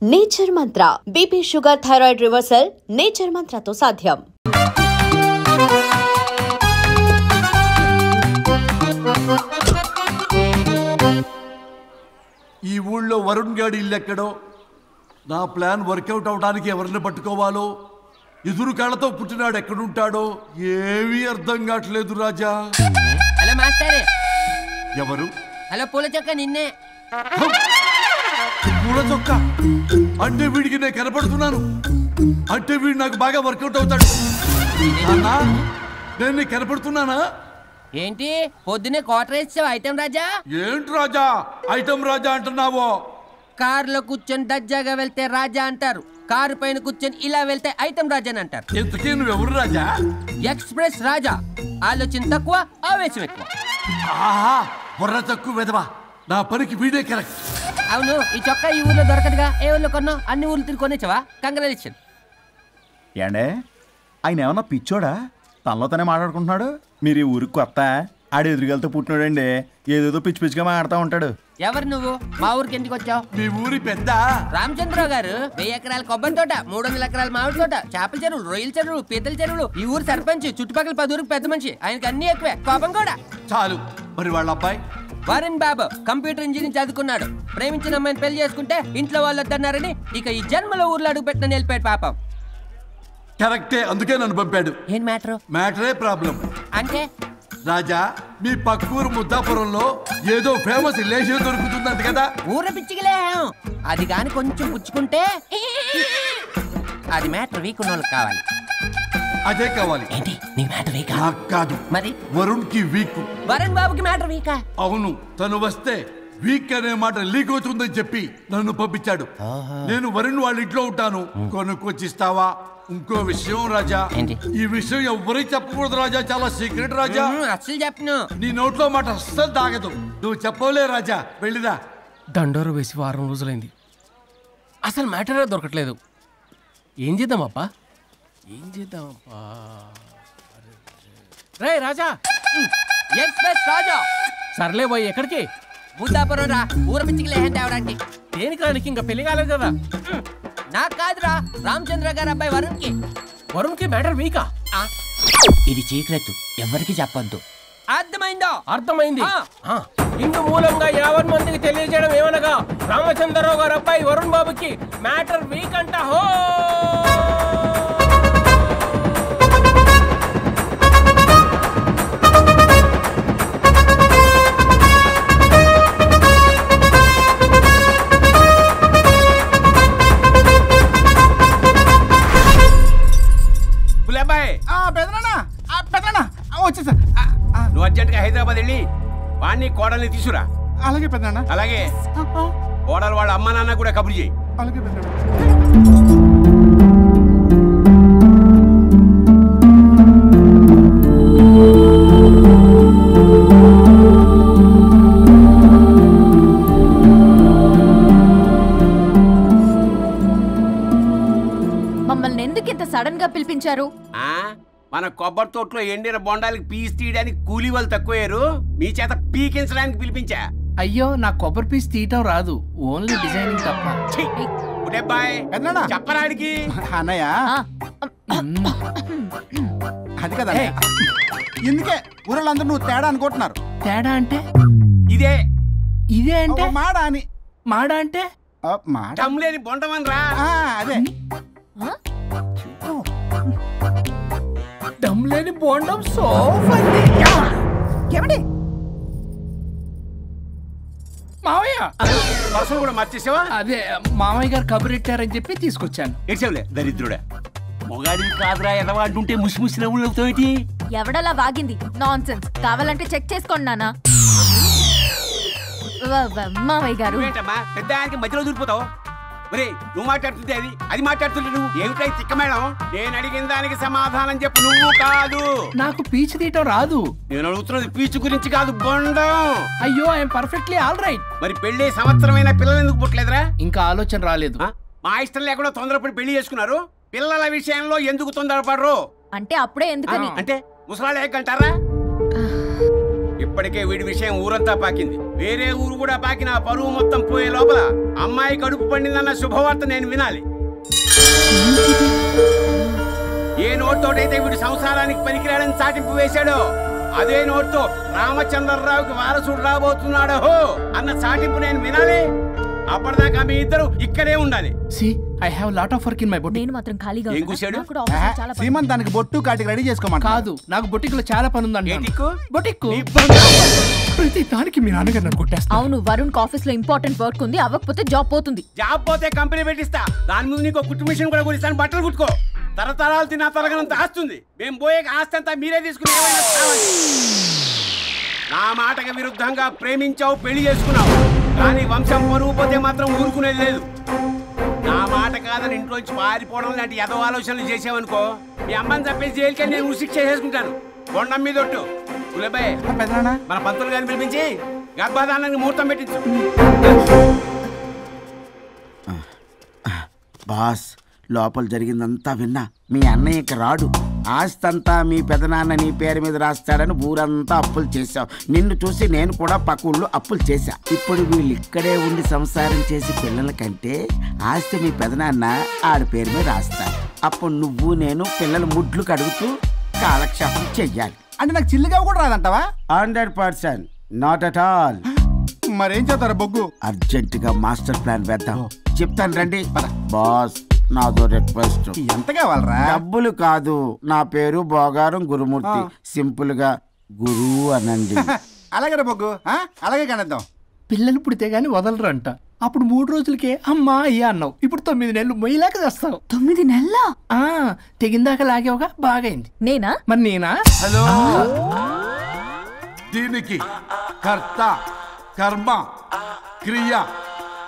Nature Mantra BP sugar thyroid reversal Nature మంత్రతో సాధ్యం. ఈ ఊళ్ళో వరుణ్ గాడి ఇల్లు ఎక్కడో, నా ప్లాన్ వర్కౌట్ అవడానికి ఎవరిని పట్టుకోవాలో, ఎదురు కాళ్ళతో పుట్టినాడు ఎక్కడుంటాడో ఏమీ అర్థం కావట్లేదు రాజా. Hello master. ఎవరు? హలో పూల చొక్క నిన్నే. పూల చొక్క అంటే వీడికి నేను కనపడుతున్నాను, అంటే వీడు నాకు బాగా వర్కౌట్ అవుతాడు. నేను నీకు కనపడుతున్నానా? ఏంటి పొద్దునే క్వార్టర్ ఇచ్చావు ఐటమ్ రాజా? ఏంటి రాజా ఐటమ్ రాజా అంటున్నావో? కారులో కూర్చొని దర్జాగా వెళ్తే రాజా అంటారు, కారు పైన కూర్చొని ఇలా వెళ్తే ఐటమ్ రాజా అని అంటారు. ఇంతకీ నువ్వెవరు రాజా? ఎక్స్ప్రెస్ రాజా. ఆలోచన తక్కువ, ఆవేశం ఎక్కువ. ఆహా, బుర్ర తక్కువ వెదవా. నా పనికి వీడే కరెక్ట్. అవును, ఈ చొక్కా ఈ ఊర్లో దొరకదుగా. ఏ ఊర్లో కొన్నావు? అన్ని ఊర్లు తిరిగి కొనేచ్చావా? కంగ్రాచులేషన్. ఏండే ఆయన ఏమన్నా పిచ్చోడా? తనలో తనే మాట్లాడుకుంటున్నాడు. మీరు ఈ ఊరికి కొత్త, ఆడు ఎదురుగలతో పుట్టినాడండి. ఏదేదో పిచ్చి పిచ్చిగా మాట్లాడుతూ ఉంటాడు. ఎవరు నువ్వు? మా ఊరికి ఎందుకు వచ్చావు? మీ ఊరి పెద్ద రామచంద్రరావు గారు 1000 ఎకరాల కొబ్బరి తోట, 300 ఎకరాల మామిడి తోట, చేపల చెరువులు, రొయ్యల చెరువులు, పీతల చెరువులు. ఈ ఊరు సర్పంచ్, చుట్టుపక్కల 10 ఊరికి పెద్ద మనిషి. ఆయనకి అన్ని ఎక్కువే, కోపం కూడా. చాలు. మరి వాళ్ళ అబ్బాయి వరుణ్ బాబు కంప్యూటర్ ఇంజనీరింగ్ చదువుకున్నాడు. ప్రేమించిన అమ్మాయిని పెళ్లి చేసుకుంటే ఇంట్లో వాళ్ళు వద్దన్నారని ఇక ఈ జన్మలో ఊర్లో అడుగు పెట్టిన నిలిపాడు పాపం. కరెక్టే, అందుకే నన్ను పంపాడు. ఏం మ్యాటర్? మ్యాటరే ప్రాబ్లం. అంటే రాజా, మీ పక్కూరు ముద్దాపురంలో ఏదో ఫేమస్ రిలేషన్ దొరుకుతుందంట కదా? ఊర పిచ్చికిలే. అది కాని కొంచెం పుచ్చుకుంటే అది మ్యాటర్ వీక్ ఉన్న వాళ్ళకి కావాలి. అదే కావాలి. ఏంటి నీ మ్యాటర్ వీకా? నాకు కాదు, మరి వరుణ్ కి వీక్. వరుణ్ బాబుకి మ్యాటర్ వీకా? అవును, తను వస్తే వీక్ అనే మాట లీక్ అవుతుందని చెప్పి నన్ను పంపించాడు. నేను వరుణ్ వాళ్ళ ఇంట్లో ఉంటాను, కొనుక్కొచ్చిస్తావా? ఇంకో విషయం రాజా, ఈ విషయం ఎవరికి చెప్పకూడదు రాజా, చాలా సీక్రెట్ రాజా. అస్సలు చెప్పను. నీ నోట్లో మాట అస్సలు తాగదు. నువ్వు చెప్పవలే రాజా, వెళ్ళిదా. దండోరు వేసి వారం రోజులైంది, అసలు మ్యాటరే దొరకట్లేదు. ఏం చేద్దామప్పా? రే రాజా. ఎక్స్ప్రెస్ రాజా. సర్లే పోయి ఎక్కడికి? ముద్దాపురం రా, ఊర పిచ్చికిలే తేవడానికి. దేనికి రానికి? ఇంకా పెళ్లి కాలేదు కదా. నాకు కాదురా, రామచంద్ర గారు అబ్బాయి వరుణ్ కి. వరుణ్ కి మ్యాటర్ వీకా? ఇది సీక్రెట్, ఎవరికి చెప్పొద్దు. అర్థమైందో? అర్థమైంది. ఇందు మూలంగా 50 మందికి తెలియజేయడం ఏమనగా, రామచంద్రరావు గారు అబ్బాయి వరుణ్ బాబుకి మ్యాటర్ వీక్ అంట. హో వచ్చేసా. నువ్వు అర్జెంట్ గా హైదరాబాద్ వెళ్ళి వాణ్ణి కోడల్ని తీసుకురా. అలాగే పెద్దనా. అలాగే కోడలు వాళ్ళ అమ్మ నాన్న కూడా కబురు చేయి. అలాగే పెద్దనా. మమ్మల్ని ఎందుకు ఇంత సడన్ గా పిలిపించారు? మన కొబ్బరి తోటలో ఎండిన బొండాలకి పీస్ తీయడానికి కూలీ వాళ్ళు తక్కువయ్యారు, మీ చేత పీకించడానికి పిలిపించా. అయ్యో, నా కొబ్బరి పీస్ తీయటం రాదు, ఓన్లీ డిజైనింగ్ తప్ప. చెప్పరాడికి అన్నయ్య అది కదా. ఎందుకే ఊరలందరూ నువ్వు తేడా అనుకుంటున్నారు. తేడా అంటే ఇదే. ఇదే అంటే మాడ అని. మాడ అంటే టమ్లేని బొండమని రా. అదే దమ్లేని బోండం సోఫా. ఏమండి మావయ్య పర్సలు కూడా మార్చేసావా? అదే మామయ్య గారు కబురెట్టారని చెప్పి తీసుకొచ్చాను. ఏడ్చేవులే దరిద్రుడా. మొగాడిని కాదురా ఎదవా అంటుంటే ముసి ముసి నవ్వులు అవుతావేంటి? ఎవడలా వాగింది? నాన్సెన్స్. కావాలంటే చెక్ చేసుకోండి నాన్న. మామయ్య గారు ఏంటమ్మా పెద్ద ఆయనకి మధ్యలో దూరిపోతావు? ఒరే, నువ్వు మాట్లాడుతుంటే అది మాట్లాడుతుంటే నువ్వు ఏమిటై తిక్క మేడం? నేను అడిగిన దానికి సమాధానం చెప్పు. నువ్వు కాదు. నాకు పీచు తీయటం రాదు. నేను అడుగుతున్నది పీచు గురించి కాదు, బొండం. అయ్యో, ఐఎమ్ పర్ఫెక్ట్లీ ఆల్ రైట్. మరి పెళ్లి సంవత్సరమైన పిల్లలు ఎందుకు పుట్టలేదురా? ఇంకా ఆలోచన రాలేదు. మా ఇష్టం లేకుండా తొందరపడి పెళ్లి చేసుకున్నారు. పిల్లల విషయంలో ఎందుకు తొందరపడరు? అంటే అప్పుడే ఎందుకని? అంటే ముసలాళ్ళు ఏకంటారా? ఇప్పటికే వీడి విషయం ఊరంతా పాకింది. వేరే ఊరు కూడా పాకిన పరువు మొత్తం పోయే లోపల అమ్మాయి కడుపు పండిందన్న శుభవార్త నేను వినాలి. ఏ నోట్తోటైతే వీడు సంసారానికి పనికిరాడని చాటింపు వేశాడో అదే నోట్తో రామచంద్రరావుకి వారసుడు రాబోతున్నాడో అన్న చాటింపు నేను వినాలి. అప్పటిదాకా మీ ఇద్దరు ఇక్కడే ఉండాలి. I have lot of work in my boutique. నేను మాత్రం ఖాళీగా ఏం కూశాడు? సీమంతానికి బొట్టు కాటికి రెడీ చేసుకోమని కాదు, నాకు బొటిక్ లో చాలా పని ఉందండి. బొటిక్ ప్రతి దానికి మీ నాన్నగారు నన్ను కొట్టేస్తా. అవును, వరుణ్ ఆఫీస్ లో ఇంపార్టెంట్ వర్క్ ఉంది, అవ్వకపోతే జాబ్ పోతుంది. జాబ్ పోతే కంపెనీ పెట్టిస్తా. దాని ముందు నీకు కుట్టు మిషన్ కూడా కొనిస్తాను. బట్టలు కుట్టుకో. తరతరాలు తిన్నా తరగనంత ఆస్తుంది. మేము పోయే ఆస్తి అంతా మీరే తీసుకుని నా మాటకి విరుద్ధంగా ప్రేమించావు, పెళ్లి చేసుకున్నావు. కానీ వంశం పరువు పోతే మాత్రం ఊరుకునేది లేదు. నా మాట కాదని ఇంట్లోంచి పారిపోవడం లాంటి ఎదో ఆలోచనలు చేసావనుకో మీ అమ్మని చెప్పేసి జైలుకి నేను ఉసిక్ చేసుకుంటాను. కొండం మీద ఒట్టు. కులబాయ్ మన పంతులు గారిని పిలిపించి గర్భధానానికి ముహూర్తం పెట్టించు. బాస్, లోపల జరిగిందంతా విన్నా. మీ అన్నయ్యకి రాడు. ఆస్తంతా మీ పెదనాన్న నీ పేరు మీద రాస్తాడని ఊరంతా అప్పులు చేశావు. నిన్ను చూసి నేను కూడా పక్కూళ్ళు అప్పులు చేశా. ఇప్పుడు వీళ్ళు ఇక్కడే ఉండి సంసారం చేసి పిల్లల కంటే ఆస్తి మీ పెదనాన్న ఆడి పేరు మీద రాస్తాడు. అప్పుడు నువ్వు నేను పిల్లల ముడ్లు కడుగుతూ కాలక్షేపం చెయ్యాలి. అంటే నాకు చిల్లిగా కూడా రాదంటావా? 100%. Not at all. మరేం చేస్తారా బొగ్గు? అర్జెంటుగా మాస్టర్ ప్లాన్ వేద్దాం. చెప్తాను రండి. బాస్, నాదో రిక్వెస్ట్. ఎంత కావాలరా? డబ్బులు కాదు, నా పేరు బోగారం గురుమూర్తి. సింపుల్ గా గురు అనండి. అలాగే బొగ్గు, అలాగే కనేద్దాం. పిల్లలు పుడితే గానీ వదలరు అంట. అప్పుడు 3 రోజులకే అమ్మా అయ్యా అన్నావు. ఇప్పుడు 9 నెలలు మొయ్యలాగా చేస్తావు. 9 నెలల తెగిందాక లాగేవగా బాగైంది. నేనా? మరి నేనా? హలో, దీనికి కర్త కర్మ క్రియ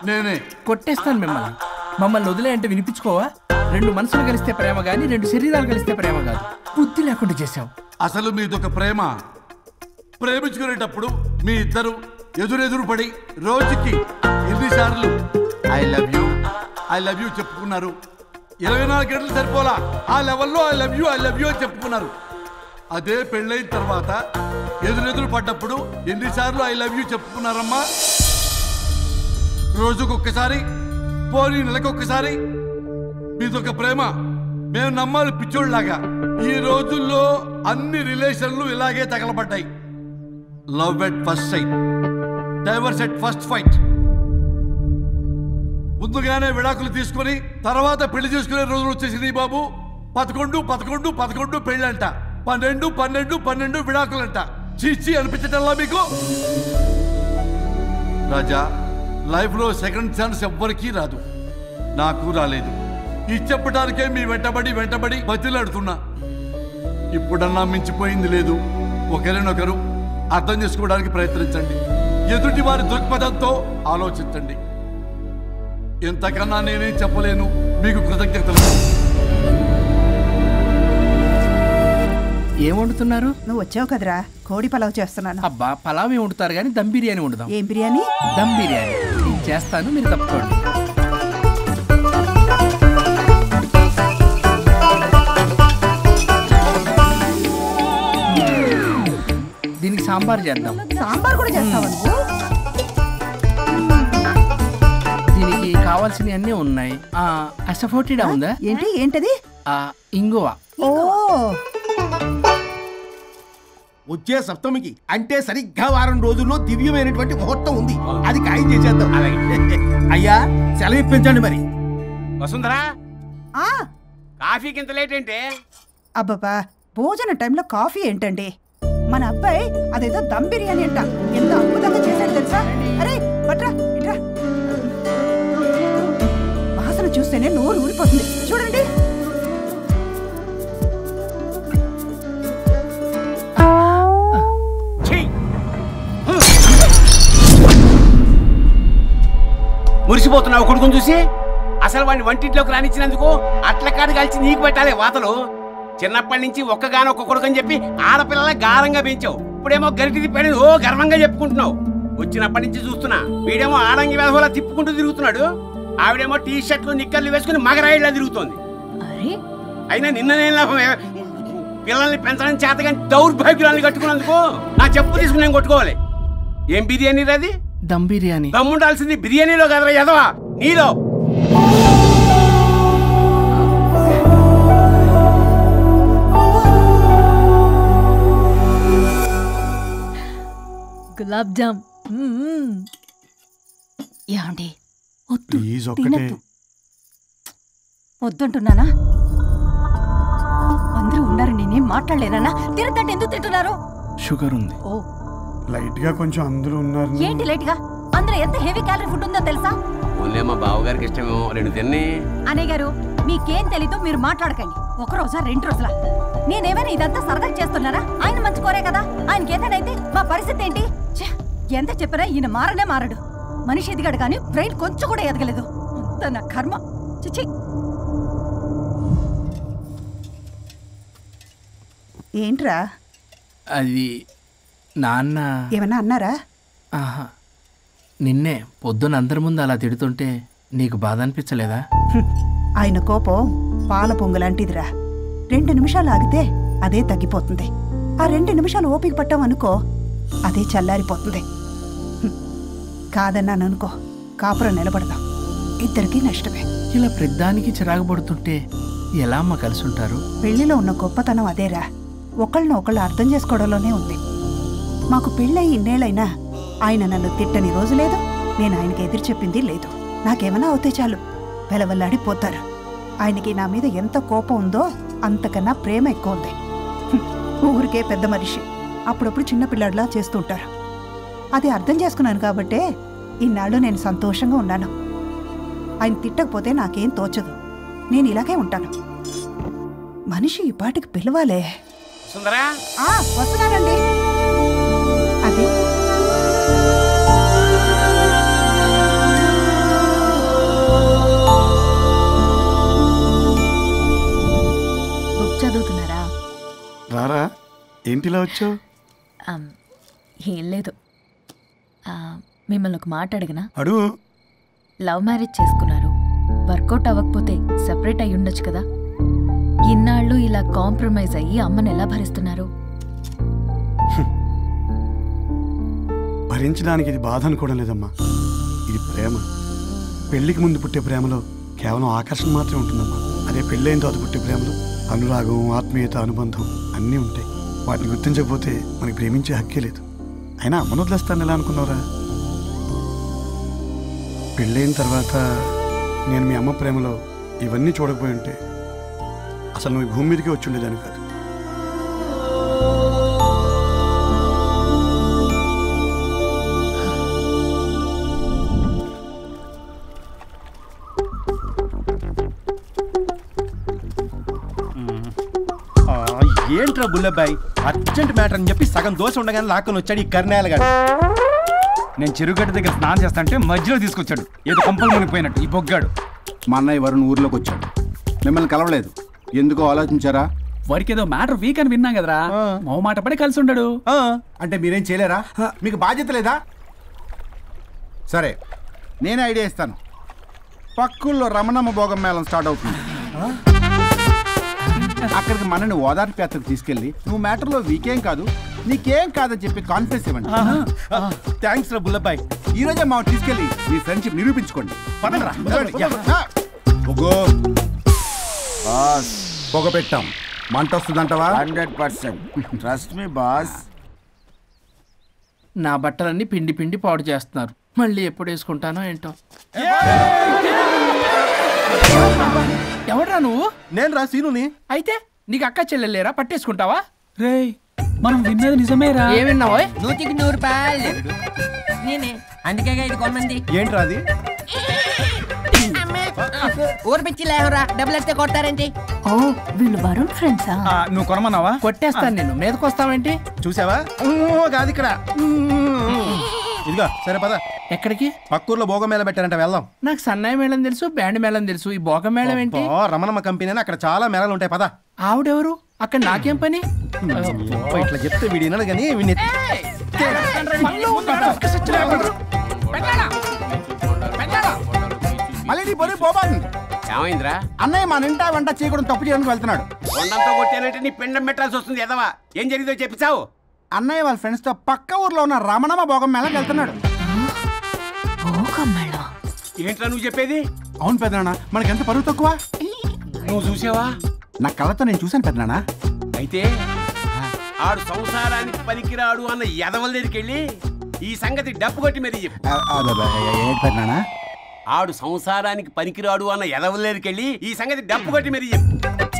నేనే. కొట్టేస్తాను మిమ్మల్ని. మమ్మల్ని వదిలే అంటే వినిపించుకోవా? 2 మనసులు కలిస్తే ప్రేమ గాని 2 శరీరాలు కలిస్తే ప్రేమ కాదు. బుద్ధి లేకుండా చేసావు. అసలు మీదొక ప్రేమ. ప్రేమించుకునేటప్పుడు మీ ఇద్దరు ఎదురెదురు పడి రోజుకి ఎన్నిసార్లు ఐ లవ్ యూ చెప్పుకున్నారు? 24 గంటలు సరిపోలా. ఆ లెవెల్లో ఐ లవ్ యూ అని చెప్పుకున్నారు. అదే పెళ్ళైన తర్వాత ఎదురెదురు పడ్డప్పుడు ఎన్నిసార్లు ఐ లవ్ యూ చెప్పుకున్నారమ్మా? రోజుకొక్కసారి, పోనీ నెలకొక్కసారి. మీదొక ప్రేమ. మేము నమ్మాలి పిచ్చోళ్ళలాగా. ఈ రోజుల్లో అన్ని రిలేషన్లు ఇలాగే తగలబడ్డాయి. Love at first sight, divorce at first fight. ముందుగానే విడాకులు తీసుకుని తర్వాత పెళ్లి చేసుకునే రోజులు వచ్చేసింది బాబు. 11 పెళ్ళంట, 12 విడాకులంట. చీచి అనిపించటల్లా మీకు? రాజా, లైఫ్ లో సెకండ్ ఛాన్స్ ఎవ్వరికీ రాదు. నాకు రాలేదు. ఈ చెప్పడానికే మీ వెంటబడి బతిలాడుతున్నా. ఇప్పుడన్నా మించిపోయింది లేదు. ఒకరినొకరు అర్థం చేసుకోవడానికి ప్రయత్నించండి. ఎదుటి వారి దృక్పథంతో ఆలోచించండి. ఎంతకన్నా నేనేం చెప్పలేను. మీకు కృతజ్ఞతలు. ఏం వండుతున్నారు? నువ్వు వచ్చావు కదరా, కోడి పలావ్ చేస్తున్నాను. అబ్బా, పలావ్ ఏం వండుతారు కానీ దమ్ బిర్యానీ వండుదాం. ఏం బిర్యానీ? దమ్ బిర్యానీ. నేను చేస్తాను, మీరు తప్పుకోండి. దీనికి సాంబార్ చేద్దాం. సాంబార్ కూడా చేస్తావా నువ్వు? దీనికి కావాల్సినవి అన్నీ ఉన్నాయి. అసఫోటిడా ఉందా? ఏంటది? ఇంగువ. ఓ, వచ్చే సప్తమికి అంటే సరిగ్గా వారం రోజుల్లో దివ్యమైనటువంటి ముహూర్తం ఉంది. అది ఖాయం చేసేద్దాం. అయ్యా, సెలవు ఇప్పించండి మరి. వసుంధరా, కాఫీకి ఇంత లేట్ ఏంటే? అబ్బబ్బా, భోజన టైంలో కాఫీ ఏంటండి? మన అబ్బాయి అదేదో దమ్ బిర్యానీ అంట, ఎంత అద్భుతంగా చేశాడు తెలుసా? అరే బట్రా, ఇట్రా. వాసన చూస్తేనే నోరు ఊరిపోతుంది. చూడండి. మురిసిపోతున్నావు కొడుకుని చూసి? అసలు వాడిని వంటింట్లోకి రానిచ్చినందుకు అట్ల కాడు కలిసి నీకు పెట్టాలి వాతలు. చిన్నప్పటి నుంచి ఒక్కగానొక్క కొడుకు అని చెప్పి ఆడపిల్లల గారంగా పెంచావు. ఇప్పుడేమో గరిటి తిప్పాడు ఓ గర్వంగా చెప్పుకుంటున్నావు. వచ్చినప్పటి నుంచి చూస్తున్నా, వీడేమో ఆడంగి వేధవలా తిప్పుకుంటూ తిరుగుతున్నాడు. ఆవిడేమో టీ షర్ట్లు నిక్కర్లు వేసుకుని మగరాయిలా తిరుగుతోంది. అయినా నిన్న నేను లాభం. పిల్లల్ని పెంచడం చేతగా దౌర్భాగ్యాన్ని కట్టుకున్నందుకు నా చెప్పు తీసుకుని నేను కొట్టుకోవాలి. ఏం బిర్యానీ అది? దమ్ బిర్యానీ. దమ్ముండాల్సింది బిర్యానీలో కదరా ఎదవా, నీలో. గులాబ్ జామ్. ఏమండి వద్దు, తినద్దు. వద్దంటున్నానా? అందరూ ఉన్నారు, నేనేం మాట్లాడలేనా? తినద్దంటే ఎందుకు తింటున్నారు? షుగర్ ఉంది. ఓ లైట్ గా కొంచెం అందరూ ఉన్నారు. ఏంటి లైట్ గా? అందులో ఎంత హెవీ క్యాలరీ ఫుడ్ ఉందో తెలుసా? ఓన్లే మా బావగారికి ఇష్టమేమో, 2 తిన్ని. అనే గారు మీకేం తెలీదు, మీరు మాట్లాడకండి. ఒక రోజా 2 రోజులా? నేనేమైనా ఇదంతా సరదా చేస్తున్నారా? ఆయన మంచి కోరే కదా, ఆయనకి ఏదైతే మా పరిస్థితి ఏంటి? ఎంత చెప్పినా ఈయన మారనే మారడు. మనిషి ఎదిగాడు కానీ బ్రెయిన్ కొంచెం కూడా ఎదగలేదు. అంత నా కర్మ. చిచి. ఏంట్రా? అది నాన్న ఏమన్నా అన్నారా? ఆహా, నిన్నే పొద్దున అందరి ముందు అలా తిడుతుంటే నీకు బాధ అనిపించలేదా? ఆయన కోపం పాల పొంగులాంటిదిరా. 2 నిమిషాలు ఆగితే అదే తగ్గిపోతుంది. ఆ 2 నిమిషాలు ఓపిక పట్టాం అనుకో, అదే చల్లారిపోతుంది. కాదన్నాననుకో, కాపురం నిలబడదాం. ఇద్దరికీ నష్టమే. ఇలా ప్రతిదానికి చిరాకు పడుతుంటే ఎలా అమ్మ కలిసి ఉంటారు? పెళ్లిలో ఉన్న గొప్పతనం అదేరా, ఒకళ్ళని ఒకళ్ళు అర్థం చేసుకోవడంలోనే ఉంది. మాకు పెళ్ళయి ఇన్నేళ్ళైనా ఆయన నన్ను తిట్టని రోజు లేదు, నేను ఆయనకి ఎదురు చెప్పింది లేదు. నాకేమైనా అవుతే చాలు వెలవల్లాడిపోతారు. ఆయనకి నా మీద ఎంత కోపం ఉందో అంతకన్నా ప్రేమ ఎక్కువ ఉంది. ఊరికే పెద్ద మనిషి, అప్పుడప్పుడు చిన్నపిల్లాడిలా చేస్తుంటారు. అది అర్థం చేసుకున్నాను కాబట్టే ఇన్నాళ్ళు నేను సంతోషంగా ఉన్నాను. ఆయన తిట్టకపోతే నాకేం తోచదు, నేను ఇలాగే ఉంటాను. మనిషి ఈ పాటికి పిలవాలే. సుందరా, వస్తున్నానండి. అది బుక్ చదువుతున్నారా? రారా, ఏంటిలా వచ్చావు? ఏం లేదు, మిమ్మల్ని ఒక మాట అడిగినా? అడుగు. లవ్ మ్యారేజ్ చేసుకున్నారు, వర్కౌట్ అవ్వకపోతే సెపరేట్ అయ్యి ఉండొచ్చు కదా. ఇన్నాళ్ళు ఇలా కాంప్రమైజ్ అయ్యి అమ్మని ఎలా భరిస్తున్నారు? భరించడానికి ఇది బాధ అనుకోవడం లేదమ్మా, ఇది ప్రేమ. పెళ్లికి ముందు పుట్టే ప్రేమలో కేవలం ఆకర్షణ మాత్రమే ఉంటుందమ్మా. అదే పెళ్ళైన తర్వాత పుట్టే ప్రేమలో అనురాగం, ఆత్మీయత, అనుబంధం అన్నీ ఉంటాయి. వాటిని గుర్తించకపోతే మనకి ప్రేమించే హక్కే లేదు. అయినా అమ్మను వదిలేస్తాను ఎలా అనుకున్నావురా? పెళ్ళైన తర్వాత నేను మీ అమ్మ ప్రేమలో ఇవన్నీ చూడకపోయి ఉంటే అసలు నువ్వు భూమి మీదకే వచ్చి ఉండేదాన్ని కాదు. ఏంట్రా బుల్లబ్బాయి, అర్జెంట్ మ్యాటర్ అని చెప్పి సగం దోశ ఉండగానే లాక్కొని వచ్చాడు ఈ కర్ణాయలగాడు. నేను చెరుగడ్డ దగ్గర స్నానం చేస్తాంటే మధ్యలో తీసుకొచ్చాడు, ఏదో కంపలు మునిగిపోయినట్టు ఈ బొగ్గాడు. మా అన్నయ్య వరుణ్ ఊర్లోకి వచ్చాడు, మిమ్మల్ని కలవలేదు. ఎందుకో ఆలోచించారా? వాడికి ఏదో మ్యాటర్ వీక్ అని విన్నాం కదరా, మో మాట పడి కలిసి ఉండడు. అంటే మీరేం చేయలేరా? మీకు బాధ్యత లేదా? సరే, నేనే ఐడియా ఇస్తాను. పక్కుల్లో రమణమ్మ భోగం మేళం స్టార్ట్ అవుతుంది. అక్కడికి మనని ఓదార్పు యాత్రకు తీసుకెళ్ళి నువ్వు మ్యాటర్లో వీకేం కాదు, నీకేం కాదని చెప్పి కాన్ఫిడెన్స్ ఇవ్వండి. థ్యాంక్స్ రా బుల్లబ్బాయి. ఈ రోజే మా తీసుకెళ్ళి మీ ఫ్రెండ్షిప్ నిరూపించుకోండి. పదండ్రా. పొగ పెట్టాం, మంట వస్తుందంటవా? 100%. Trust me boss. నా బట్టలన్నీ పిండి పిండి పాడు చేస్తున్నారు, మళ్ళీ ఎప్పుడు వేసుకుంటానో ఏంటో. ఎవడ్రా నువ్వు? నేను రా సీనుని. అయితే నీకు అక్క చెల్లెలేరా, పట్టేసుకుంటావా? రేయ్, మనం విన్నది నిజమేరా? ఏం విన్నావో? 100కి 100 రూపాయలు నేనే, అందుకే ఇది కొమ్మంది. ఏంట్రా అది? ఊరు పిచ్చి లేవరా, డబ్బులు వస్తే కొడతారేంటి? ఓ, వీళ్ళు వరుణ్ ఫ్రెండ్సా? నువ్వు కొనమన్నావా? కొట్టేస్తాను నేను, మీదకొస్తావేంటి? చూసావా? కాదు ఇక్కడ. ఇదిగో సరే పద. ఎక్కడికి? పక్కూర్లో భోగం మేళ పెట్టారంట, వెళ్దాం. నాకు సన్నాయి మేళం తెలుసు, బ్యాండ్ మేళం తెలుసు, ఈ భోగం మేళం ఏంటి? రమణమ్మ కంపెనీ అని అక్కడ చాలా మేళాలు ఉంటాయి, పద. ఆవిడెవరు? అక్కడ నాకేం పని? ఇట్లా చెప్తే వీడి వినడు కానీ వీడిని మళ్ళీ నీ పొరి పోబాను. ఏమైందిరా? అన్నయ్య మన ఇంటా వెంట చేయకూడదు తప్పు చేయడానికి వెళ్తున్నాడు. కొండంతో కొట్టానంటే నీ పిండం పెట్టాల్సి వస్తుంది ఎదవా. ఏం జరిగిందో చెప్పిచావు. అన్నయ్య వాళ్ళ ఫ్రెండ్స్ తో పక్క ఊర్లో ఉన్న రమణమ్మ భోగం మేళకి వెళ్తున్నాడు. ఏంట్రా నువ్వు చెప్పేది? అవును పెద్దనాన్న, మనకి ఎంత పరువు తక్కువ. నువ్వు చూసావా? నా కళ్ళతో నేను చూశాను పెద్దనాన్న. అయితే ఆడు సంసారానికి పనికిరాడు అన్న ఎదవల దగ్గరికి వెళ్ళి ఈ సంగతి డప్పు కొట్టి మరీ చెప్పు. పెద్దనాన్న, ఆడు సంసారానికి పనికిరాడు అన్న ఎదవల దగ్గరికి వెళ్ళి ఈ సంగతి డప్పు కొట్టి మరీ చెప్పు.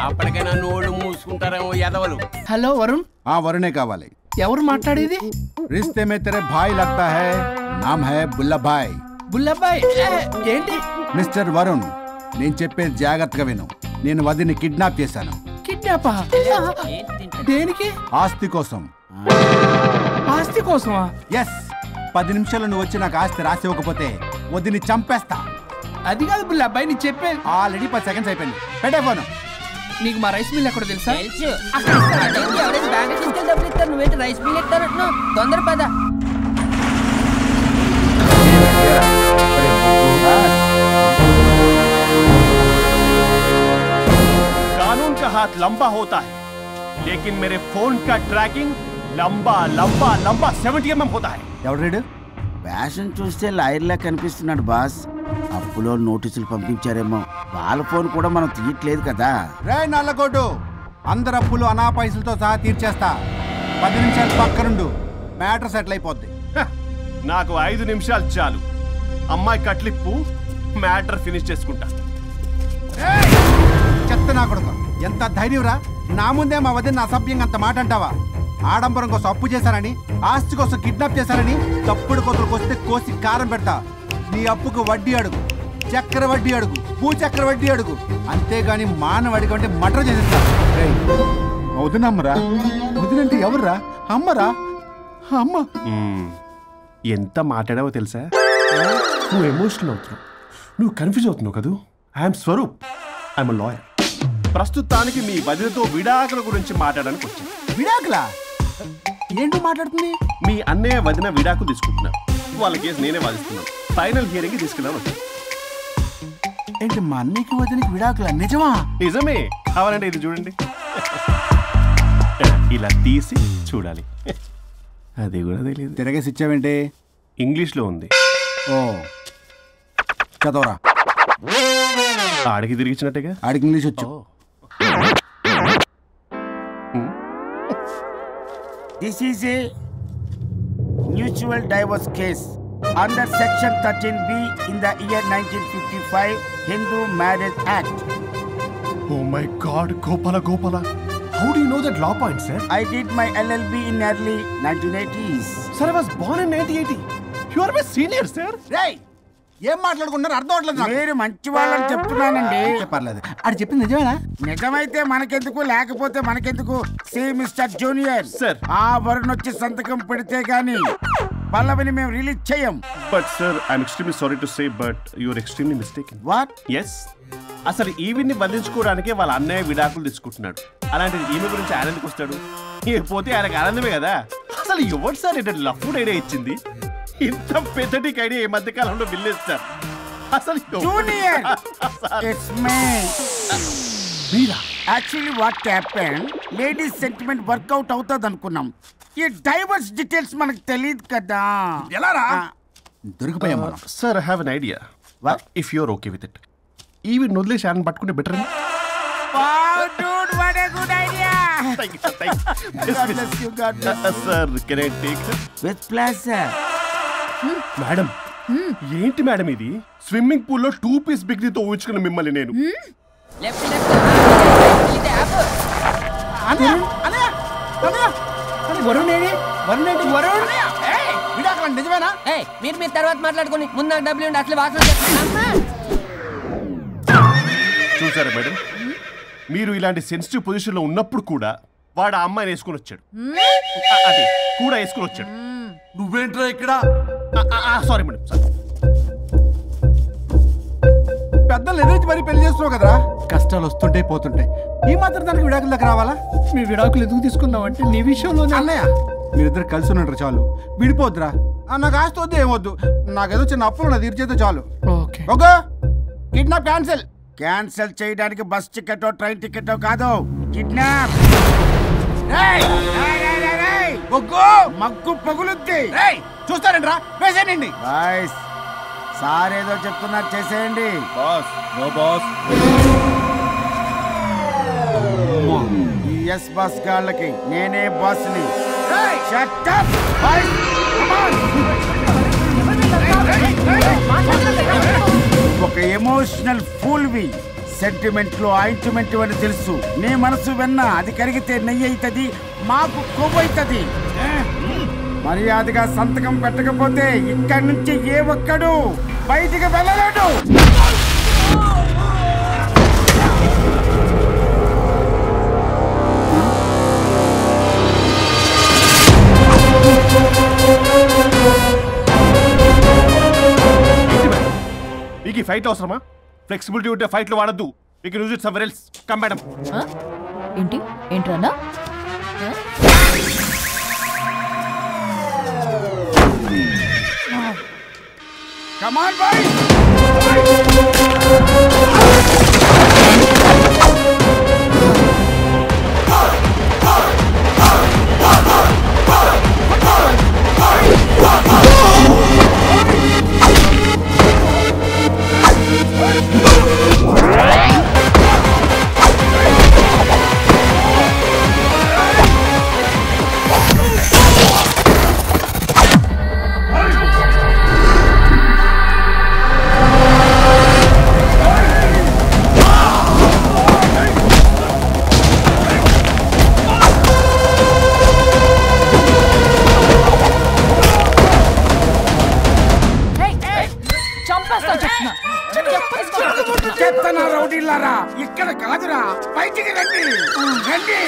అప్పటికైనా నోళ్ళు మూసుకుంటారేమో ఎదవలు. హలో వరుణ్. వరుణే కావాలి. ఎవరు మాట్లాడేది? रिश्ते में तेरे भाई लगता है, नाम है बुल्ला भाई. బుల్లబ్బాయ్ ఏంటి? మిస్టర్ వరుణ్, నేను చెప్పేది జాగ్రత్తగా విను. నేను వదిని కిడ్నాప్ చేశాను. కిడ్నాపా? దేనికి? ఆస్తి కోసం. ఆస్తి కోసమా? ఎస్. 10 నిమిషాలు నువ్వు వచ్చి నాకు ఆస్తి రాసి ఇవ్వకపోతే వదిని చంపేస్తా. అది కాదు బుల్లబ్బాయ్, నీ చెప్పే. ఆల్రెడీ 10 సెకండ్స్ అయిపోయింది. పెట్టే ఫోను. నీకు మా రైస్ మిల్ ఎక్కడ తెలుసా? నువ్వేంటి రైస్ మిల్ ఎత్తారంటున్నా? తొందర పద. कानून का हाथ लंबा होता है, लेकिन मेरे फोन का ट्रैकिंग लंबा लंबा लंबा 70 mm होता है. ఎవడు ఫ్యాషన్ చూస్తే లాయర్లా కనిపిస్తున్నాడు బాస్. అప్పులో నోటీసులు పంపించారేమో. వాళ్ళ ఫోన్ కూడా మనం తీయట్లేదు కదా. రే నల్లకోటు, అందరు అప్పులు అనా పైసలతో సహా తీర్చేస్తా. 10 నిమిషాలు పక్కనుండు, మ్యాటర్ సెటిల్ అయిపోద్ది. నాకు 5 నిమిషాలు చాలు. అమ్మాయి కట్లిప్పు, మ్యాటర్ ఫినిష్ చేసుకుంటా. చెత్త నా కొడుకు, ఎంత ధైర్యంరా! నా ముందే మా వదిన అసభ్యంగా అంత మాట అంటావా? ఆడంబరం కోసం అప్పు చేశారని, ఆస్తి కోసం కిడ్నాప్ చేశారని తప్పుడు కొత్తలకు వస్తే కోసి కారం పెడతా. నీ అప్పుకు వడ్డీ అడుగు, చక్కెర వడ్డీ అడుగు, భూచక్ర వడ్డీ అడుగు. అంతేగాని మానవ అడిగి అంటే మటర్ చేసేస్తా. వదినమ్మరా? వదినంటే ఎవర్రా? అమ్మరా? అమ్మ. ఎంత మాట్లాడావో తెలుసా? నువ్వు ఎమోషనల్ అవుతున్నావు, నువ్వు కన్ఫ్యూజ్ అవుతున్నావు కదూ. I'm Swaroop, I'm lawyer. ప్రస్తుతానికి మీ వదినతో విడాకుల గురించి మాట్లాడడానికి వచ్చాను. విడాకులా? ఏంటో మాట్లాడుతుంది? మీ అన్నయ్య వదిన విడాకులు తీసుకుంటున్నారు. వాళ్ళ కేసు నేనే వాదిస్తున్నాను. ఫైనల్ హియరింగ్ తీసుకెళ్ళాను వచ్చాను. ఏంటి మా అన్నయ్యకి వదినకి విడాకులా? నిజమా? నిజమే. కావాలంటే ఇది చూడండి. ఇలా తీసి చూడాలి. అది కూడా తెలియదు. తిరగేసి ఇచ్చావేంటి? ఇంగ్లీష్లో ఉంది. ఓ చదవరా. ఆడికి తిరిగిచ్చినట్టుగా. ఆడికి ఇంగ్లీష్ వచ్చు. This is a mutual divorce case under section 13B in the year 1955 Hindu Marriage Act. Oh my God, Gopala. How do you know that law point, sir? I did my LLB in early 1980s. Sir, I was born in 1980. You are my senior, sir. Hey! ఏం మాట్లాడుకుంటున్నారు అర్థం అవట్లేదు. మీరు మంచి వాళ్ళని చెప్తున్నానండి. పర్లేదు. అది చెప్పింది నిజమేనా? నిజమైతే మనకెందుకు, లేకపోతే మనకెందుకు? సి మిస్టర్ జూనియర్ సార్, ఆ వరుణ్ వచ్చి సంతకం పెడితే గానీ పల్లవిని మేము రిలీజ్ చేయం. But sir, I'm extremely sorry to say, but you're extremely mistaken. What? Yes. అసలు ఈవిని బంధించుకోవడానికే వాళ్ళ అన్నయ్య విడాకులు తీసుకుంటున్నాడు. అలాంటిది ఈమె గురించి ఆనందకు వస్తాడు. పోతే ఆయనకు ఆనందమే కదా. అసలు ఎవరు సార్ ఏంటంటే లఫ్డ్ ఐడియా ఇచ్చింది? ఇంత పెద్దటికి ఐడియా ఈ మధ్య కాలంలో విల్లేస్తారు. అసలు జూనియర్, ఇట్స్ మీ. మీరా? Actually what happened, ladies sentiment work out అవుతుంది అనుకున్నాం. ఈ డైవర్స్ డీటెయిల్స్ మనకు తెలియదు కదా. ఎలా రా? దొరికిపోయాం మనం. Sir, I have an idea. If you are okay with it, ఈవిని వదిలేసి ఆయన పట్టుకుంటే better. Wow, dude, what a good idea. Thank you. God bless you. Sir, can I take her? With pleasure. Madam, ఏంటి madam ఇది? Swimming పూల్లో 2 piece బిగ్నీతో ఊహించుకున్న మిమ్మల్ని నేను. నిజమేనా? మీరు తర్వాత మాట్లాడుకుని ముందు నాకు డబ్బులు ఉండి అసలు వాసన. చూసారా మేడం, మీరు ఇలాంటి సెన్సిటివ్ పొజిషన్ లో ఉన్నప్పుడు కూడా వాడు ఆ అమ్మాయిని వేసుకుని వచ్చాడు. అదే కూడా వేసుకుని వచ్చాడు. నువ్వేంట్రా ఇక్కడ? Sorry madam, sorry. పెద్దలు ఎదురు మరి పెళ్లి చేస్తున్నావు కదరా. కష్టాలు వస్తుంటే పోతుంటాయి. ఈ మాత్రం దానికి విడాకుల దగ్గర రావాలా? మీ విడాకులు ఎందుకు తీసుకున్నావు అంటే నీ విషయంలో అన్నయ్య మీరిద్దరు కలిసి ఉన్నట్టు చాలు. విడిపోద్దురా. నాకు ఆస్తి వద్దు, ఏమొద్దు. నాకేదో చిన్న అప్పులు నా తీర్చేదో చాలు. Okay okay, kidnap cancel. Cancel చేయడానికి బస్ టికెటో ట్రైన్ టికెటో కాదు, కిడ్నాప్. మగ్గు పగులుద్ది. చూస్తారంట్రా, వేసేయండి. బాయ్స్, సార్ ఏదో చెప్తున్నారు, చేసేయండి. ఈ ఎస్ బస్ గాళ్ళకి నేనే బాస్ని. Shut up, boys. Come on. ఒక ఎమోషనల్ ఫూల్వి. సెంటిమెంట్ లో ఆయింట్మెంట్ అని తెలుసు. నీ మనసు వెన్న, అది కరిగితే నెయ్యి అవుతుంది, మాకు కొవ్వు అవుతుంది. మర్యాదగా సంతకం పెట్టకపోతే ఇక్కడి నుంచి ఏ ఒక్కడు బయటికి వెళ్ళలేడు. మీకు ఈ ఫైట్ అవసరమా? ఫ్లెక్సిబిలిటీ ఉంటే ఫైట్లో వాడద్దు. You can use it somewhere else. Come madam. ఏంటి ఏంట్రన్నా? Come on, boys. చెత్తనా రౌడీలారా, ఇక్కడ కాదురా, బయటికి రండి రండి.